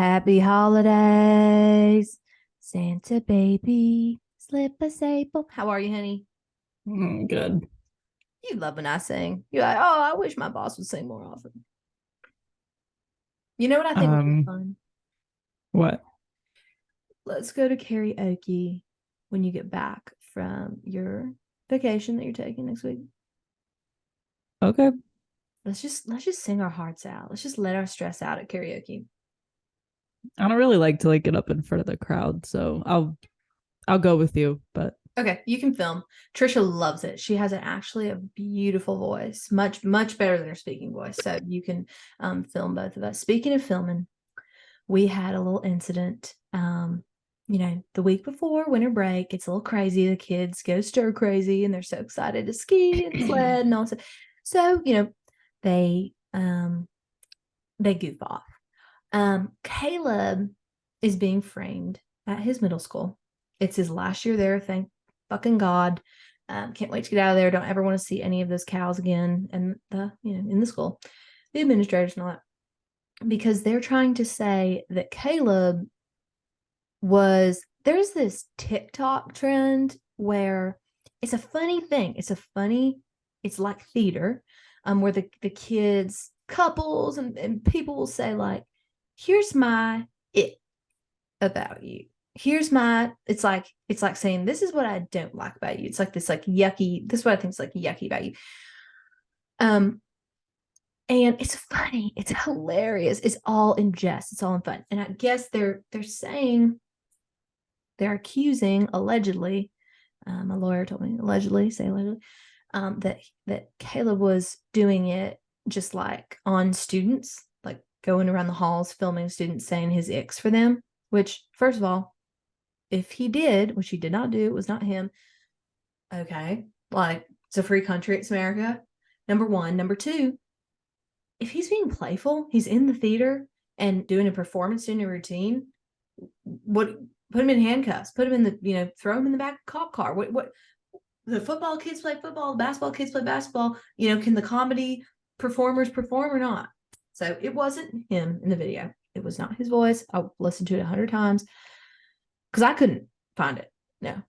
Happy holidays, Santa baby, slip a sable. How are you, honey? Good. You love when I sing. You're like, oh, I wish my boss would sing more often. You know what I think would be Um, fun? what? Let's go to karaoke when you get back from your vacation that you're taking next week. Okay. Let's just sing our hearts out. Let's just let our stress out at karaoke. I don't really like to get up in front of the crowd, so I'll go with you, but Okay, you can film. Trisha loves it. She has actually a beautiful voice, much better than her speaking voice. So you can film both of us. Speaking of filming, we had a little incident. The week before winter break, it's a little crazy. The kids go stir crazy, and they're so excited to ski and sled and all that. So they they goof off. Caleb is being framed at his middle school. It's his last year there. Thank fucking God. Can't wait to get out of there. Don't ever want to see any of those cows again. And in the school, the administrators and all that, because they're trying to say that Caleb there's this TikTok trend where it's a funny thing. It's like theater, where the kids, couples, and people will say like, here's my it about you. Here's my it's like saying this is what I don't like about you. It's like this like yucky, this is what I think is like yucky about you. Um and it's funny, it's hilarious, it's all in jest, it's all in fun. And I guess they're saying they're accusing allegedly, a lawyer told me allegedly, say allegedly, that Caleb was doing it just like on students, like going around the halls filming students saying his icks for them. Which, first of all, if he did, which he did not do, it was not him. Okay, like it's a free country, it's America. Number one, number two, if he's being playful, he's in the theater and doing a performance, doing a routine. What? Put him in handcuffs. Put him in throw him in the back of the cop car. What? The football kids play football. The basketball kids play basketball. Can the comedy performers perform or not? So it wasn't him in the video. It was not his voice. I listened to it 100 times because I couldn't find it. No,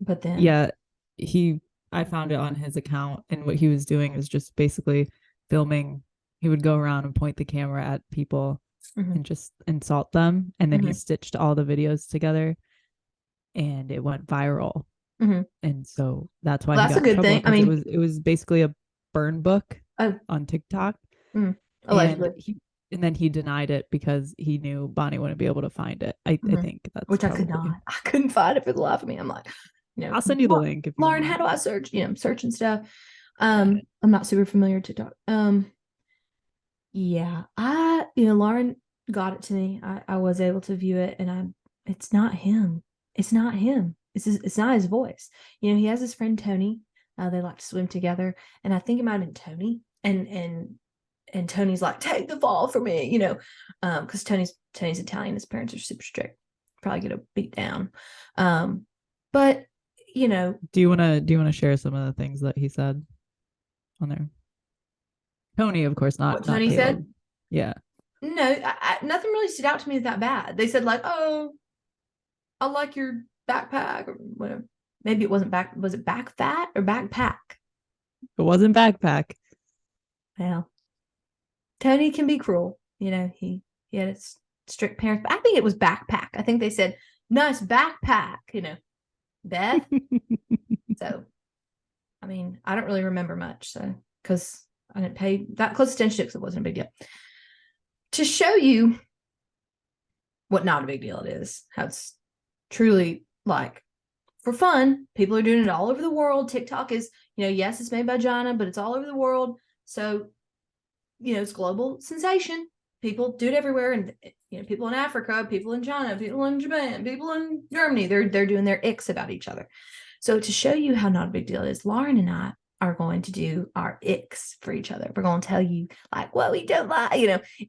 but then yeah, he I found it on his account, and what he was doing is just basically filming. He would go around and point the camera at people mhm, and just insult them, and then he mhm, stitched all the videos together and it went viral. mhm. And so that's why Well, he that's a got in good trouble thing. I because it mean, was it was basically a burn book oh, on TikTok. allegedly. And then he denied it because he knew Bonnie wouldn't be able to find it. I Mhm. think that's Which I could probably. not. I couldn't find it for the life of me. I'm like, I'll send you the link if you Lauren, how want. do I search? Search and stuff. Got it. I'm not super familiar with TikTok. Yeah, Lauren got it to me. I was able to view it, and it's not him. It's not him. It's not his voice. He has his friend Tony. They like to swim together, and I think it might have been Tony. And Tony's like, take the fall for me, because Tony's Italian. His parents are super strict. Probably get a beat down. But you know, Do you wanna share some of the things that he said on there? Tony, of course, what not Tony said. Caleb. Yeah. No, nothing really stood out to me that bad. They said like, "Oh, I like your backpack," or whatever. Maybe it wasn't back. Was it back fat or backpack? It wasn't backpack. Well, Tony can be cruel. He had his strict parents, but I think it was backpack. I think they said nice backpack. Beth. So I mean, I don't really remember much, so because I didn't pay that close attention to it because it wasn't a big deal. To show you what not a big deal it is, how it's truly like for fun. People are doing it all over the world. TikTok is, yes, it's made by China, but it's all over the world. So, it's global sensation. People do it everywhere. And, people in Africa, people in China, people in Japan, people in Germany, they're doing their icks about each other. So to show you how not a big deal it is, Lauren and I are going to do our icks for each other. We're going to tell you like what we don't like.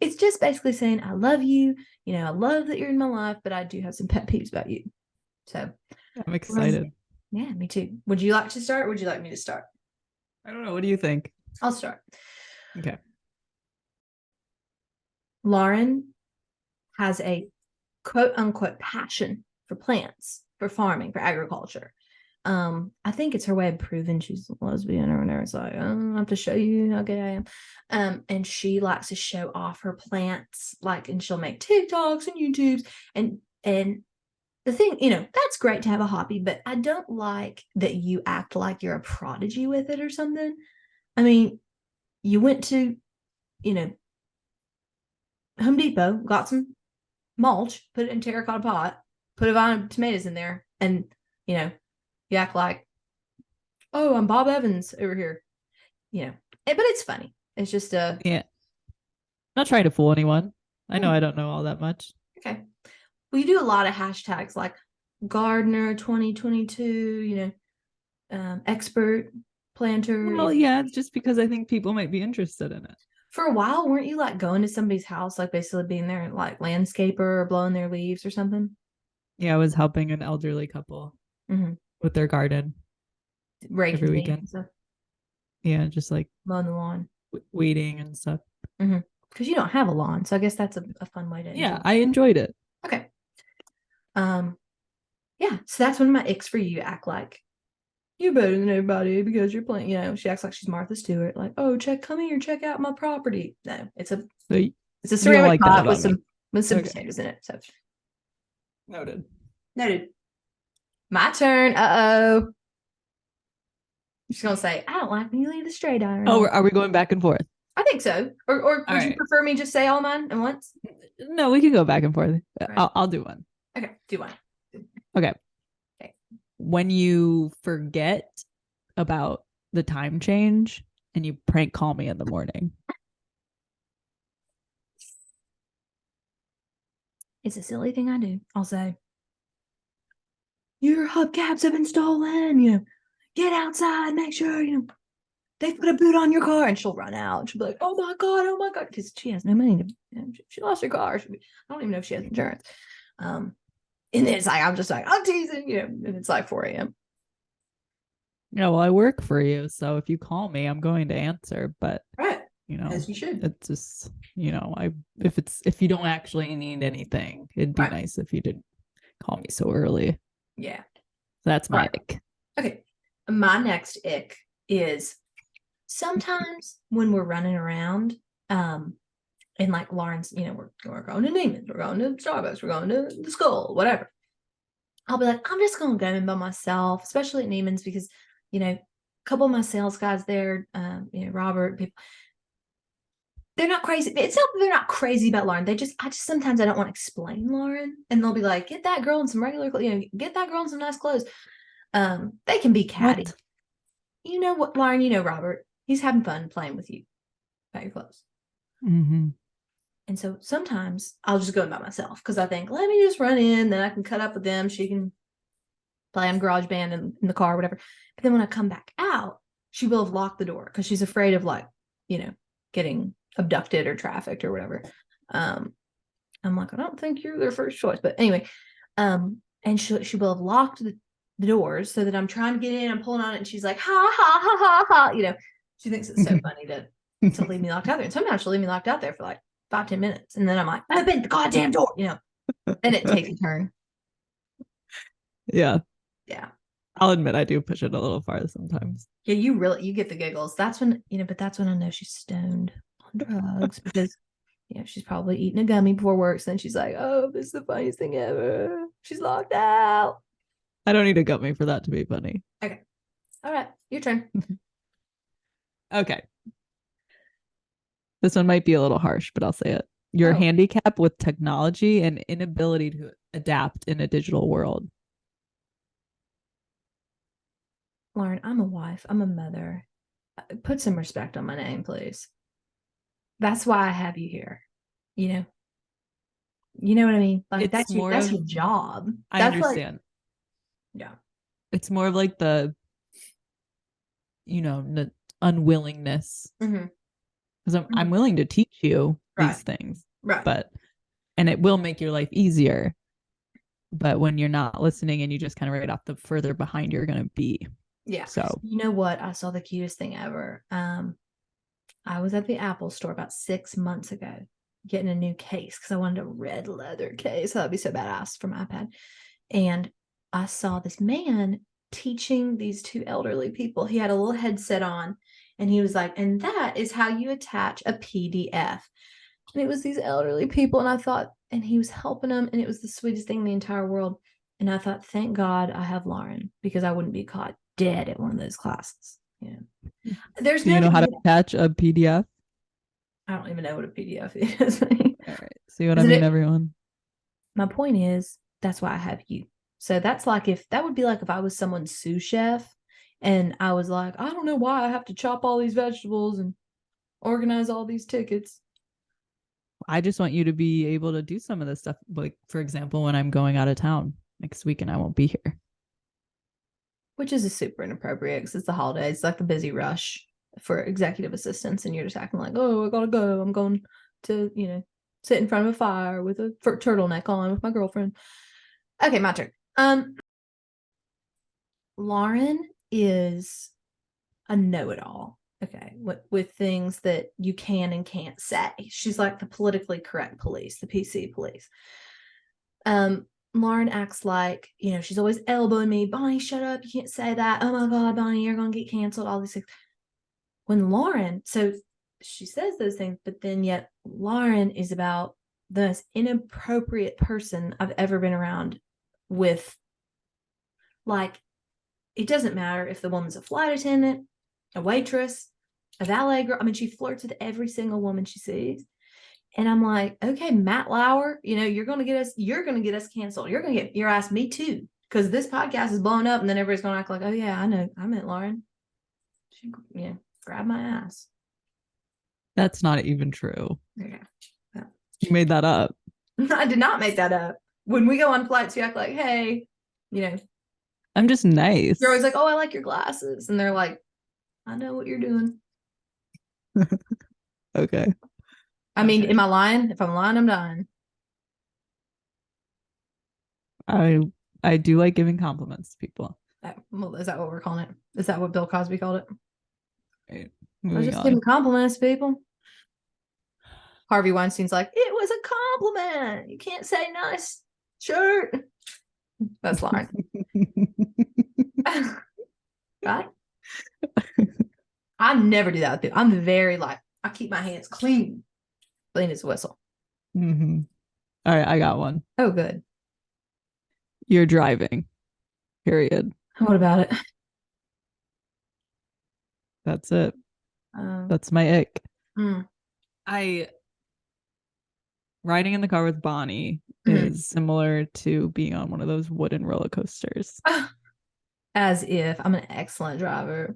It's just basically saying, I love you. I love that you're in my life, but I do have some pet peeves about you. So I'm um, excited. yeah, me too. Would you like to start? Or would you like me to start? I don't know. What do you think? I'll start. Okay. Lauren has a quote unquote passion for plants, for farming, for agriculture. I think it's her way of proving she's a lesbian or whatever. It's like, I have to show you how gay I am. And she likes to show off her plants, like, and she'll make TikToks and YouTubes. And the thing, that's great to have a hobby, but I don't like that you act like you're a prodigy with it or something. I mean, you went to, Home Depot, got some mulch, put it in a terracotta pot, put a vine of tomatoes in there, and you act like, oh, I'm Bob Evans over here, but it's funny. It's just Yeah. Not trying to fool anyone. I know I don't know all that much. Okay. Well, you do a lot of hashtags like Gardener 2022, expert planter. Well, yeah, it's just because I think people might be interested in it. For a while, weren't you like going to somebody's house, like basically being their like landscaper or blowing their leaves or something? Yeah, I was helping an elderly couple with their garden Raking every weekend. Yeah, just like mowing the lawn, weeding and stuff. Because you don't have a lawn, so I guess that's a fun way to. Yeah, I enjoyed it. Okay. Yeah, so that's one of my icks for you. Act like you're better than everybody because you're playing. She acts like she's Martha Stewart. Like, oh, come here, check out my property. No, it's a ceramic pot with some potatoes in it. So noted. My turn. Uh-oh. She's gonna say, I don't like when you leave the straight iron. Oh, are we going back and forth? I think so. Or would you prefer me just say all mine at once? No, we can go back and forth. Right. I'll do one. Okay, do one. Okay. When you forget about the time change and you prank call me in the morning. It's a silly thing I do. I'll say, your hubcaps have been stolen. Get outside, make sure, they put a boot on your car, and she'll run out. She'll be like, oh my God, because she has no money. She lost her car. I don't even know if she has insurance. And then it's like, I'm just like, I'm teasing, and it's like 4 a.m. Yeah, well, I work for you, so if you call me, I'm going to answer. But right, as you should. It's just, if you don't actually need anything, it'd be nice if you didn't call me so early. Yeah, that's my ick. Okay, my next ick is sometimes when we're running around, and like Lauren's, we're going to Neiman's, we're going to Starbucks, we're going to the school, whatever. I'll be like, I'm just going to go in by myself, especially at Neiman's, because a couple of my sales guys there, Robert, people, they're not crazy. It's not that they're not crazy about Lauren. I just sometimes I don't want to explain Lauren, and they'll be like, get that girl in some regular clothes, get that girl in some nice clothes. They can be catty. What? You know what, Lauren? Robert. He's having fun playing with you about your clothes. And so sometimes I'll just go in by myself because I think, let me just run in, then I can cut up with them. She can play on GarageBand in the car or whatever. But then when I come back out, she will have locked the door because she's afraid of getting abducted or trafficked or whatever. I'm like, I don't think you're their first choice. But anyway, and she will have locked the doors so that I'm trying to get in, I'm pulling on it, and she's like, ha ha ha ha ha. She thinks it's so funny to leave me locked out there. And sometimes she'll leave me locked out there for like 5-10 minutes. And then I'm like, open the goddamn door, and it takes a turn. Yeah. I'll admit I do push it a little farther sometimes. Yeah, you get the giggles. That's when, but that's when I know she's stoned on drugs because, she's probably eating a gummy before work. So then she's like, oh, this is the funniest thing ever. She's locked out. I don't need a gummy for that to be funny. Okay. All right. Your turn. Okay. This one might be a little harsh, but I'll say it. Your handicap with technology and inability to adapt in a digital world. Lauren, I'm a wife. I'm a mother. Put some respect on my name, please. That's why I have you here. You know what I mean? Like that's your job. I understand. Yeah. It's more of like the unwillingness. Because I'm willing to teach you these things. Right. And it will make your life easier. But when you're not listening and you just kind of right off the further behind you're going to be. Yeah. So, you know what? I saw the cutest thing ever. I was at the Apple store about 6 months ago, getting a new case because I wanted a red leather case. That'd be so badass for my iPad. And I saw this man teaching these two elderly people. He had a little headset on and he was like, and that is how you attach a PDF. And it was these elderly people. And I thought, and he was helping them. And it was the sweetest thing in the entire world. And I thought, thank God I have Lauren because I wouldn't be caught dead at one of those classes. Yeah. There's Do you know how to attach a PDF? I don't even know what a PDF is. All right. See what I mean, everyone? My point is, that's why I have you. So that's like that would be like if I was someone's sous chef and I was like, I don't know why I have to chop all these vegetables and organize all these tickets. I just want you to be able to do some of this stuff. Like, for example, when I'm going out of town next week and I won't be here. Which is a super inappropriate because it's the holidays, it's like the busy rush for executive assistants. And you're just acting like, oh, I gotta go. I'm going to, sit in front of a fire with a turtleneck on with my girlfriend. Okay, my turn. Lauren is a know-it-all. Okay, with things that you can and can't say. She's like the politically correct police, the PC police. Lauren acts like, she's always elbowing me. Bonnie, shut up. You can't say that. Oh my God, Bonnie, you're going to get canceled. All these things. When Lauren, so she says those things, but then yet Lauren is about the most inappropriate person I've ever been around with. Like, it doesn't matter if the woman's a flight attendant, a waitress, a valet girl. I mean, she flirts with every single woman she sees. And I'm like, okay, Matt Lauer, you're going to get us canceled. You're going to get your ass, me too. Because this podcast is blowing up and then everybody's going to act like, oh yeah, I know. I meant Lauren. She, grab my ass. That's not even true. Yeah. You made that up. I did not make that up. When we go on flights, you act like, hey, I'm just nice. You're always like, oh, I like your glasses. And they're like, I know what you're doing. Okay. I mean, am I lying? If I'm lying, I'm dying. I do like giving compliments to people. Well, is that what we're calling it? Is that what Bill Cosby called it? Right. I was just giving compliments to people. Harvey Weinstein's like, it was a compliment. You can't say nice shirt. That's Lauren. Right? I never do that with people. I'm very I keep my hands clean. Clean as a whistle. Mm-hmm. All right, I got one. Oh, good. You're driving. Period. What about it? That's it. That's my ick. Riding in the car with Bonnie is similar to being on one of those wooden roller coasters. As if I'm an excellent driver.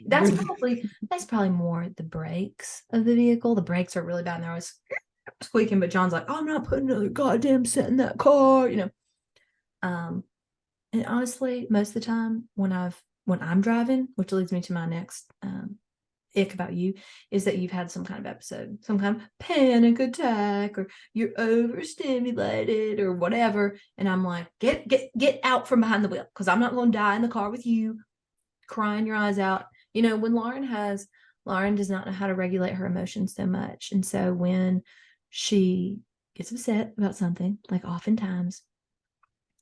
That's probably more the brakes of the vehicle. The brakes are really bad and they're always squeaking, but John's like, oh, I'm not putting another goddamn cent in that car, and honestly, most of the time when I'm driving, which leads me to my next ick about you, is that you've had some kind of episode, some kind of panic attack, or you're overstimulated or whatever, and I'm like, get out from behind the wheel because I'm not going to die in the car with you crying your eyes out. When Lauren does not know how to regulate her emotions so much, and so when she gets upset about something, like oftentimes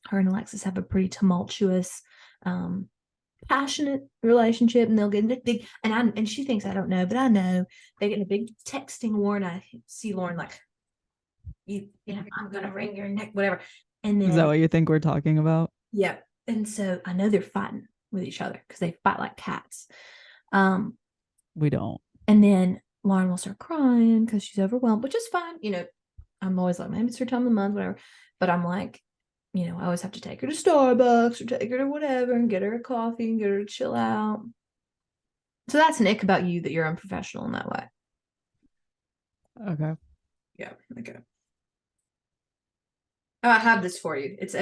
her and Alexis have a pretty tumultuous passionate relationship, and they'll get into big, and she thinks I don't know, but I know they get in a big texting war, and I see Lauren like, I'm gonna wring your neck, whatever. And then, is that what you think we're talking about? Yeah. And so I know they're fighting with each other because they fight like cats. We don't. And then Lauren will start crying because she's overwhelmed, which is fine. I'm always like, maybe it's her time of the month, whatever. But I'm like, I always have to take her to Starbucks or take her to whatever and get her a coffee and get her to chill out. So that's an ick about you, that you're unprofessional in that way. Okay. Yeah. Okay. Oh, I have this for you. It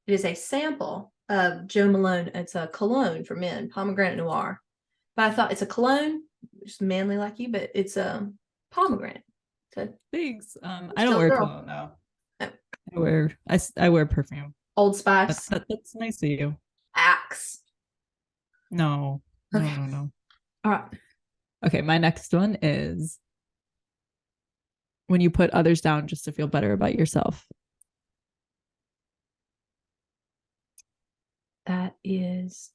is a sample of Joe Malone. It's a cologne for men, pomegranate noir. But I thought it's a cologne, just manly like you, but it's a pomegranate. So thanks. I don't wear cologne now. Oh. I wear perfume. Old Spice. That's nice of you. Axe. No. Okay. No. All right. Okay, my next one is when you put others down just to feel better about yourself? That is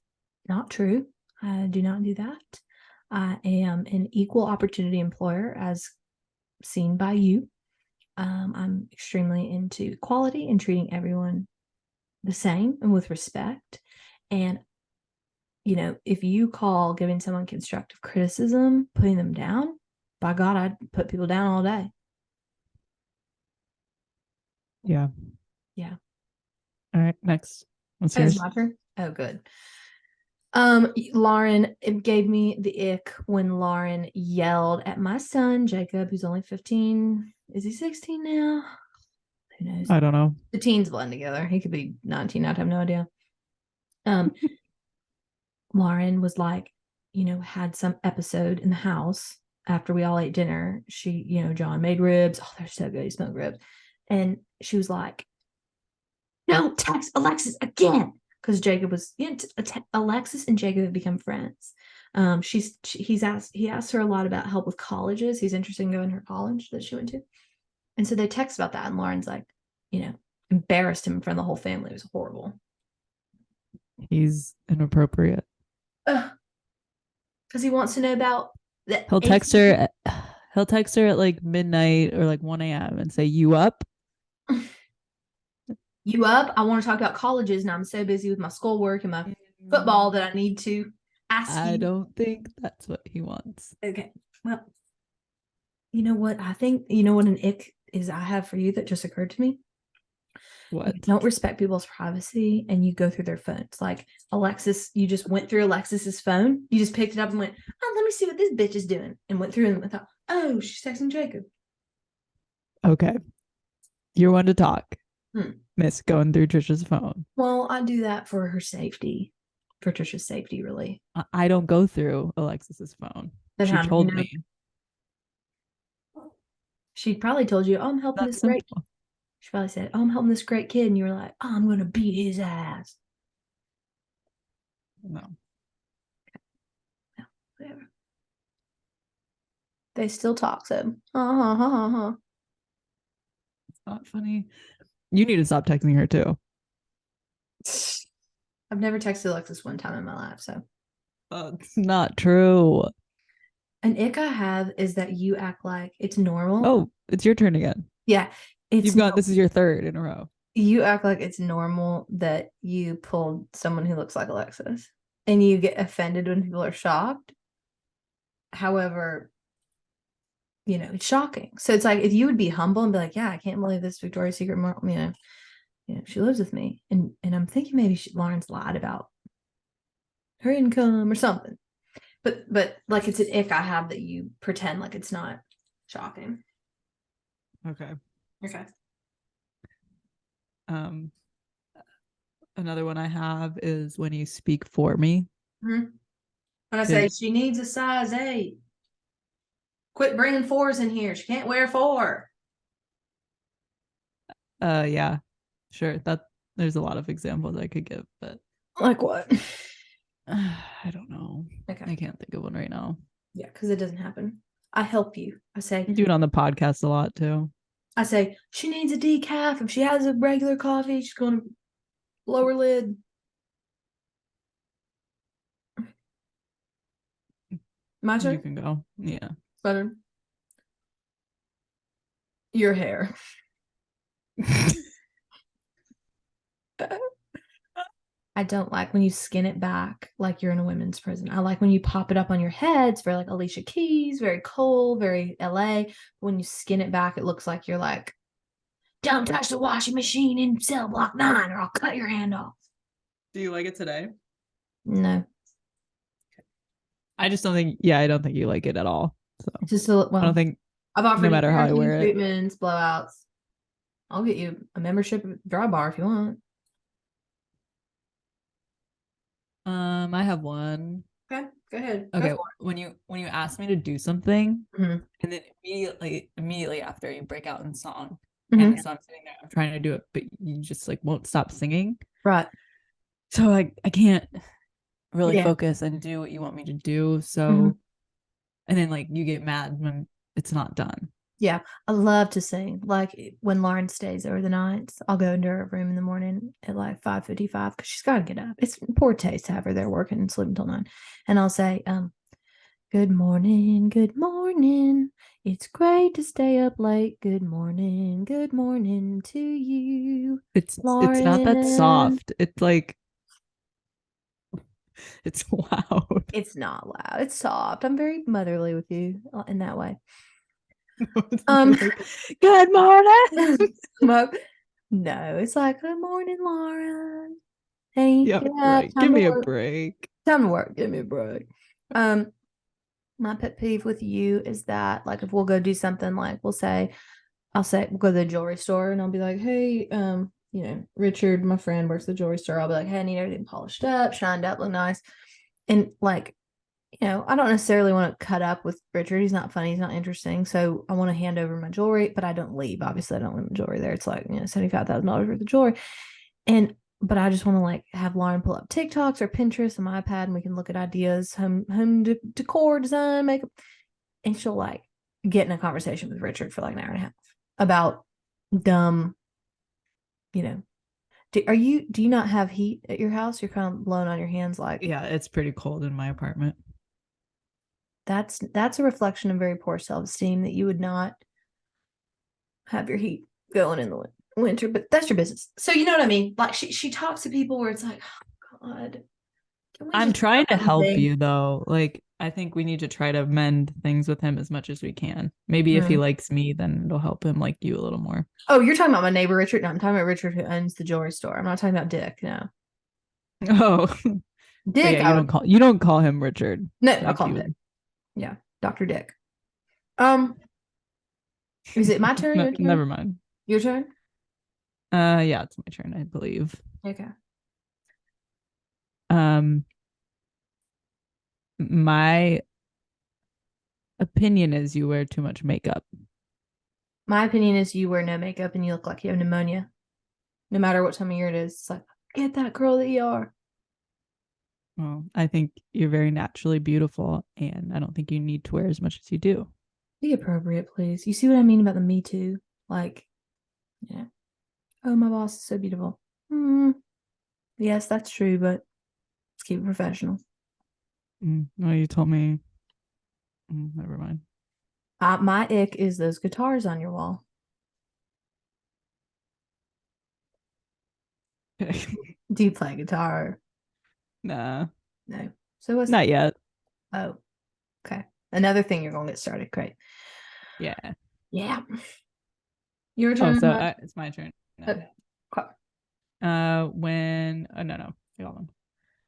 not true. I do not do that. I am an equal opportunity employer as seen by you. I'm extremely into equality and treating everyone the same and with respect. And, if you call giving someone constructive criticism, putting them down, by God, I'd put people down all day. Yeah. Yeah. All right. Next. What's It's yours? my turn. Oh, good. Lauren, it gave me the ick when Lauren yelled at my son, Jacob, who's only 15. Is he 16 now? Who knows? I don't know. The teens blend together. He could be 19. I'd have no idea. Lauren was like, had some episode in the house after we all ate dinner. She, John made ribs. Oh, they're so good. He smoked ribs. And she was like, don't text Alexis again. Because Jacob was, Alexis and Jacob have become friends. He asked her a lot about help with colleges. He's interested in going to her college that she went to. And so they text about that. And Lauren's like, embarrassed him in front of the whole family. It was horrible. He's inappropriate. Because he wants to know about the He'll text her. He'll text her at like midnight or like 1 a.m. and say, "You up? You up? I want to talk about colleges, and I'm so busy with my schoolwork and my football that I need to ask you." I don't think that's what he wants. Okay. Well, you know what? I think, what an ick is I have for you that just occurred to me? What? You don't respect people's privacy and you go through their phones. Like Alexis, you just went through Alexis's phone. You just picked it up and went, oh, let me see what this bitch is doing. And went through and thought, oh, she's texting Jacob. Okay. You're one to talk. Miss going through Trisha's phone. Well, I do that for her safety. For Trisha's safety, really. I don't go through Alexis's phone. Then she told me. She probably told you, oh, I'm helping this great. She probably said, oh, I'm helping this great kid. And you were like, oh, I'm going to beat his ass. No. No, whatever. They still talk, so. It's not funny. You need to stop texting her too. I've never texted Alexis one time in my life, so. That's not true. An ick I have is that you act like it's normal. Oh, it's your turn again. Yeah. This is your third in a row. You act like it's normal that you pulled someone who looks like Alexis and you get offended when people are shocked. However, it's shocking. So it's like if you would be humble and be like, yeah, I can't believe this Victoria's Secret model, she lives with me. And I'm thinking maybe Lauren's lied about her income or something. But like it's an ick I have that you pretend like it's not shocking. Okay. Another one I have is when you speak for me. Mm-hmm. When I say she needs a size 8. Quit bringing 4s in here. She can't wear 4. Yeah, sure. There's a lot of examples I could give, but like what? I don't know. Okay. I can't think of one right now. Yeah, because it doesn't happen. I help you. I say you do it on the podcast a lot too. I say she needs a decaf. If she has a regular coffee, she's going to blow her lid. My turn? You can go. Yeah. Better. Your hair. I don't like when you skin it back like you're in a women's prison. I like when you pop it up on your head. It's very like Alicia Keys, very cool, very LA. When you skin it back, it looks like you're like, don't touch the washing machine in cell block 9 or I'll cut your hand off. Do you like it today? No. I just don't think, I don't think you like it at all. So just I don't think I've offered no matter how I wear treatments, blowouts. I'll get you a membership at Dry Bar if you want. I have one. Okay, go ahead. Okay, when you ask me to do something, mm-hmm. and then immediately after you break out in song, mm-hmm. and so I'm sitting there, I'm trying to do it, but you just like won't stop singing. Right. So I can't really focus and do what you want me to do. So, and then like you get mad when it's not done. Yeah, I love to sing. Like when Lauren stays over the nights, I'll go into her room in the morning at like 5:55 because she's got to get up. It's poor taste to have her there working and sleep until 9. And I'll say, good morning, good morning. It's great to stay up late. Good morning to you, It's not that Lauren. soft. It's like it's loud. It's not loud. It's soft. I'm very motherly with you in that way. You're like, good morning. No, it's like, good morning, Lauren. Hey, Yeah, get up. right. Give Time to me a work. break. Time to work. Give me a break. My pet peeve with you is that, like, if we'll go do something, like, I'll say, we'll go to the jewelry store and I'll be like, hey, Richard, my friend, works at the jewelry store. I'll be like, hey, I need everything polished up, shined up, look nice. And like, I don't necessarily want to cut up with Richard. He's not funny. He's not interesting. So I want to hand over my jewelry, but I don't leave. Obviously, I don't leave my jewelry there. It's like, $75,000 worth of jewelry. But I just want to like have Lauren pull up TikToks or Pinterest on my iPad and we can look at ideas, home decor, design, makeup. And she'll like get in a conversation with Richard for like an hour and a half about dumb, you know. Do you not have heat at your house? You're kind of blowing on your hands like, Yeah, it's pretty cold in my apartment. that's a reflection of very poor self-esteem that you would not have your heat going in the winter, but that's your business. So you know what I mean? Like she talks to people where it's like, oh God, can we I'm just trying to help thing? you though. Like I think we need to try to mend things with him as much as we can. Maybe if he likes me, then it'll help him like you a little more. Oh, you're talking about my neighbor Richard? No, I'm talking about Richard who owns the jewelry store. I'm not talking about Dick. No, Oh, but Dick. yeah, you don't call him Richard. No, I'll Like call you him Dick. would. Yeah, Dr. Dick. Um, is it my turn? No, Your turn? never mind. Your turn? Yeah, it's my turn, I believe. Okay. Um, my opinion is you wear too much makeup. My opinion is you wear no makeup and you look like you have pneumonia. No matter what time of year it is. It's like, get that girl that you are. Well, I think you're very naturally beautiful, and I don't think you need to wear as much as you do. Be appropriate, please. You see what I mean about the Me Too? Like, yeah. Oh, my boss is so beautiful. Yes, that's true, but let's keep it professional. No, you told me. Never mind. My ick is those guitars on your wall. Do you play guitar? Nah, No. So what's not yet. Oh, okay. Another thing you're gonna get started. Great. Yeah. Yeah. Your Oh, turn. so it's my turn now. Okay. Cool. When no, hold on.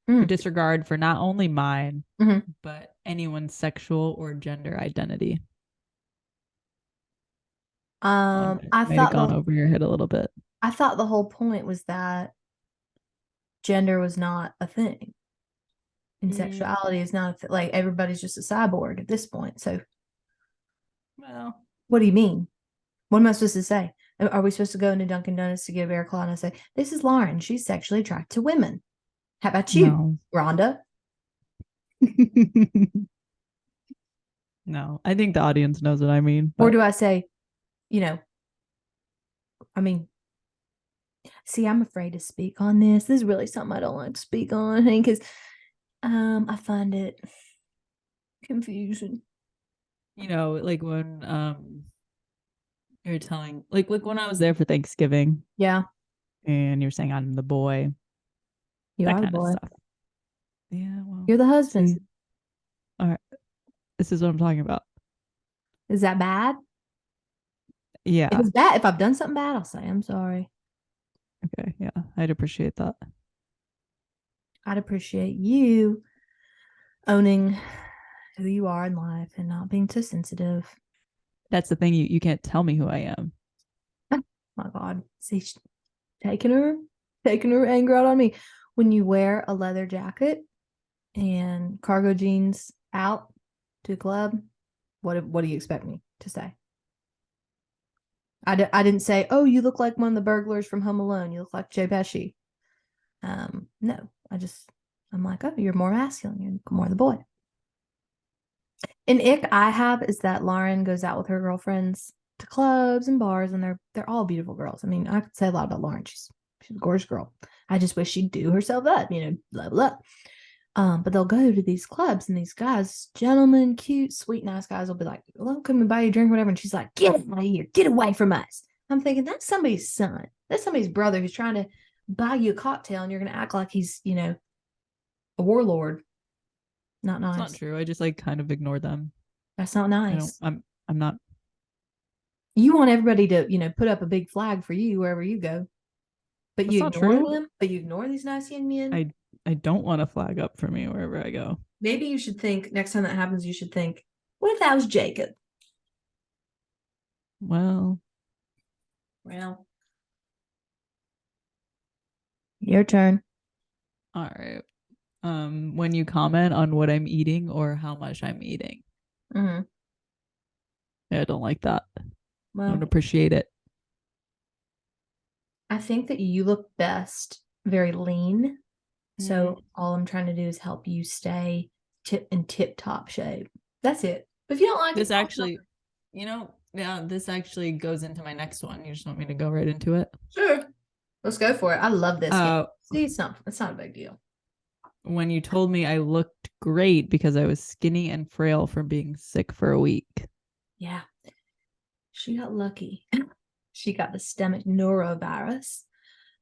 For Mm. disregard for not only mine, Mhm. but anyone's sexual or gender identity. I Might have thought gone over your head a little bit. the whole point was that gender was not a thing and sexuality is not a like everybody's just a cyborg at this point. So Well, what do you mean? What am I supposed to say? Are we supposed to go into Dunkin' Donuts to get a bear claw and I say, this is Lauren. She's sexually attracted to women. How about you, no. Rhonda? No, I think the audience knows what I mean. Or do I say, I mean, see, I'm afraid to speak on this. This is really something I don't like to speak on, because I find it confusing. Like when you're telling like when I was there for Thanksgiving Yeah, and you're saying I'm the boy, you that are the kind of boy. stuff. Yeah, well, You're the husband. see, all right, this is what I'm talking about. Is that bad? If Yeah. it's bad, if I've done something bad, I'll say I'm sorry. Okay. Yeah, I'd appreciate that. I'd appreciate you owning who you are in life and not being too sensitive. That's the thing. You can't tell me who I am. My God, see, taking her anger out on me. When you wear a leather jacket and cargo jeans out to a club, what do you expect me to say? I didn't say, oh, you look like one of the burglars from Home Alone. You look like Joe Pesci. No, I'm like, oh, you're more masculine. You're more the boy. An ick I have is that Lauren goes out with her girlfriends to clubs and bars, and they're all beautiful girls. I mean, I could say a lot about Lauren. She's a gorgeous girl. I just wish she'd do herself up, blah blah. But they'll go to these clubs, and these guys, gentlemen, cute, sweet, nice guys, will be like, "Well, come and buy you a drink, whatever." And she's like, "Get out of here, get away from us." I'm thinking that's somebody's son, that's somebody's brother who's trying to buy you a cocktail, and you're going to act like he's, a warlord. Not nice. It's not true. I just like kind of ignore them. That's not nice. I'm not. You want everybody to, put up a big flag for you wherever you go, but That's you not ignore true. them. But you ignore these nice young men. I don't want a flag up for me wherever I go. Maybe you should think next time that happens. You should think, what if that was Jacob? Well, your turn. All right. When you comment on what I'm eating or how much I'm eating. Mm-hmm. Yeah, I don't like that. Well, I don't appreciate it. I think that you look best very lean. So all I'm trying to do is help you stay in tip-top shape. That's it. But if you don't like this it, actually, this actually goes into my next one. You just want me to go right into it? Sure. Let's go for it. I love this game. See, it's not a big deal. When you told me I looked great because I was skinny and frail from being sick for a week. Yeah. She got lucky. She got the stomach norovirus.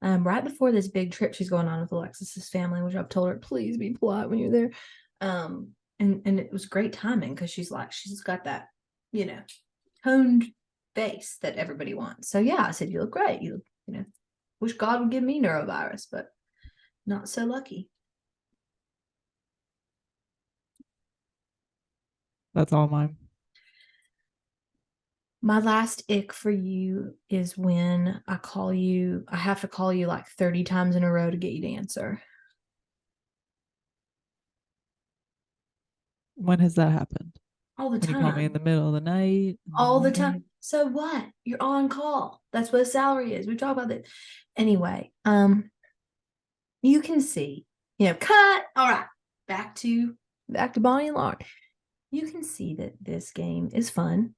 Right before this big trip she's going on with Alexis's family, which I've told her, please be polite when you're there. And it was great timing because she's got that, toned face that everybody wants. So yeah, I said, you look great. You wish God would give me norovirus, but not so lucky. That's all mine. My last ick for you is when I have to call you like 30 times in a row to get you to answer. When has that happened? All the time. You call me in the middle of the night. All the time. So what? You're on call. That's what a salary is. We talk about that. Anyway, you can see, cut. All right. Back to Bonnie and Lauren. You can see that this game is fun.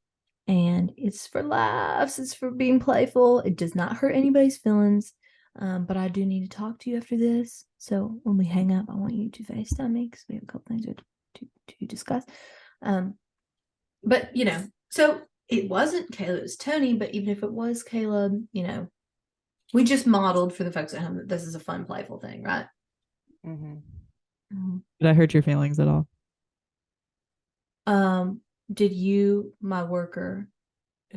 And it's for laughs. It's for being playful. It does not hurt anybody's feelings. But I do need to talk to you after this. So when we hang up, I want you to FaceTime me because we have a couple things to discuss. But so it wasn't Caleb, it was Tony. But even if it was Caleb, we just modeled for the folks at home that this is a fun, playful thing, right? Mm-hmm. Did I hurt your feelings at all? Did you, my worker,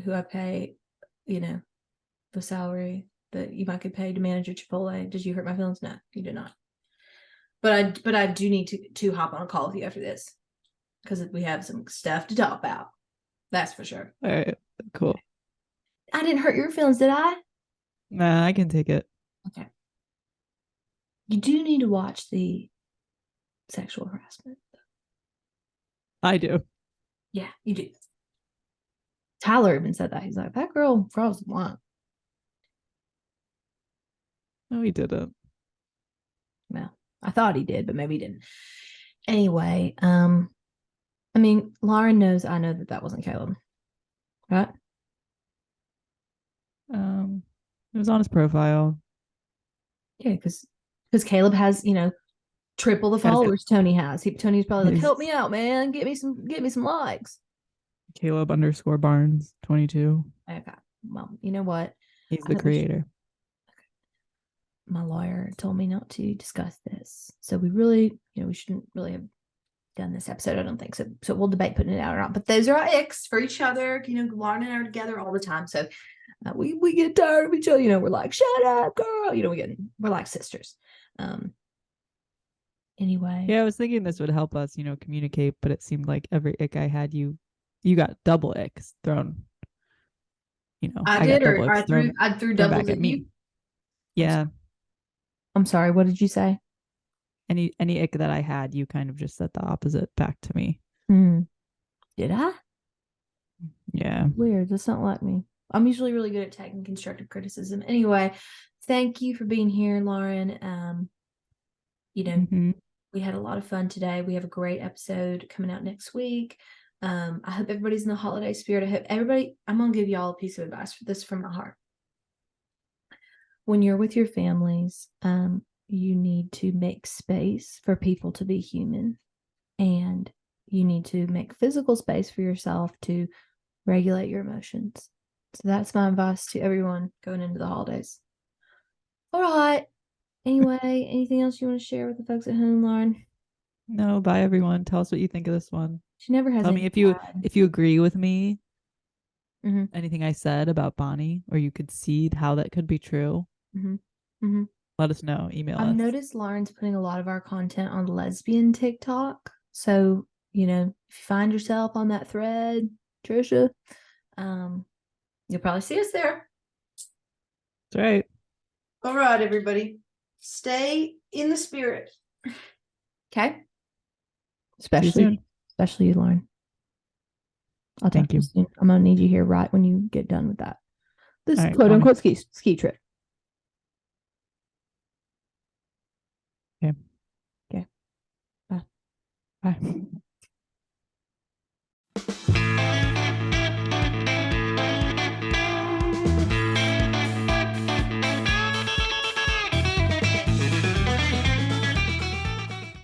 who I pay, the salary that you might get paid to manage at Chipotle, did you hurt my feelings? No, you did not. But I do need to hop on a call with you after this because we have some stuff to talk about. That's for sure. All right, cool. I didn't hurt your feelings, did I? Nah, I can take it. Okay. You do need to watch the sexual harassment. I do. Yeah, you do. Tyler even said that. He's like, that girl froze the wine. No, he didn't. Well, I thought he did, but maybe he didn't. Anyway, I mean, Lauren knows I know that wasn't Caleb, right? It was on his profile. Yeah, because Caleb has, triple the followers Tony has. Tony's probably like, help me out, man. Get me some likes. Caleb _Barnes 22. Okay. Well, you know what? He's the creator. My lawyer told me not to discuss this. So we really, we shouldn't really have done this episode. I don't think so. So we'll debate putting it out or not. But those are our icks for each other. Lauren and I are together all the time. So we get tired of each other. We're like, shut up, girl. We're like sisters. Anyway. Yeah, I was thinking this would help us, communicate, but it seemed like every ick I had, you got double icks thrown. I did, or I threw doubles at me. Yeah. I'm sorry. What did you say? Any ick that I had, you kind of just said the opposite back to me. Did I? Yeah. Weird. That's not like me. I'm usually really good at taking constructive criticism. Anyway, thank you for being here, Lauren. We had a lot of fun today. We have a great episode coming out next week. I hope everybody's in the holiday spirit. I hope everybody, I'm going to give y'all a piece of advice for this from my heart. When you're with your families, you need to make space for people to be human, and you need to make physical space for yourself to regulate your emotions. So that's my advice to everyone going into the holidays. All right. Anyway, anything else you want to share with the folks at home, Lauren? No, bye everyone. Tell us what you think of this one. She never has. Tell me if you agree with me. Mm-hmm. Anything I said about Bonnie, or you could see how that could be true. Mm-hmm. Mm-hmm. Let us know. Email I've us. noticed Lauren's putting a lot of our content on lesbian TikTok. So, you know, if you find yourself on that thread, Trisha, you'll probably see us there. That's right. All right, everybody. Stay in the spirit. Okay. Especially you, Lauren. I'll talk to you soon. I'm gonna need you here right when you get done with that. This right, quote unquote ski trip. Okay. Okay. Bye. Bye.